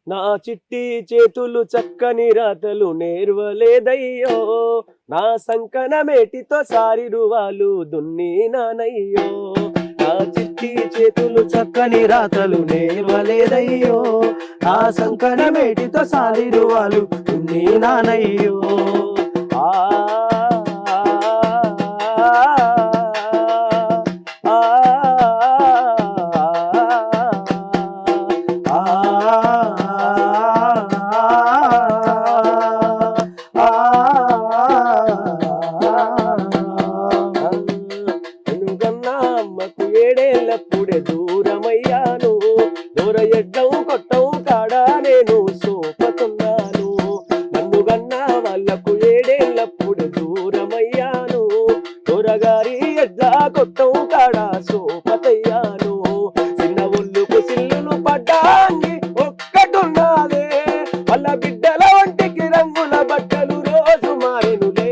నా చిట్టి చేతులు చక్కని రాతలు నేర్వలేదయ్యో, నా సంకన మేటితో సారిరువాలు దున్ని నానయ్యో. నా చిట్టి చేతులు చక్కని రాతలు నేర్వలేదయ్యో, నా సంకన మేటితో సారిరువాలు దున్ని నానయ్యో. ఆ అమ్మకు ఏడేళ్ళప్పుడే దూరమయ్యాను, దూర ఎడ్డం కొట్టం కాడా నేను సోపతున్నాను. నన్ను గన్నా వాళ్ళకు ఏడేళ్ళప్పుడే దూరమయ్యాను, దూరగారి ఎడ్లా కొట్టం కాడా సోపతయ్యాను. చిన్న ఒళ్ళుకు సిల్లులు పడ్డాంగి ఒక్కటున్నదే, వాళ్ళ బిడ్డల వంటికి రంగుల బట్టలు రోజు మారెనులే,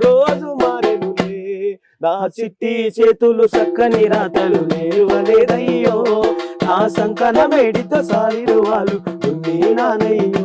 రోజు మారెనులే. నా చిట్టి చేతులు చక్కని రాతలు నేర్వలేదయ్యో, నా సంకన మేడితో సారిరువాలు దున్ని నానయ్యో.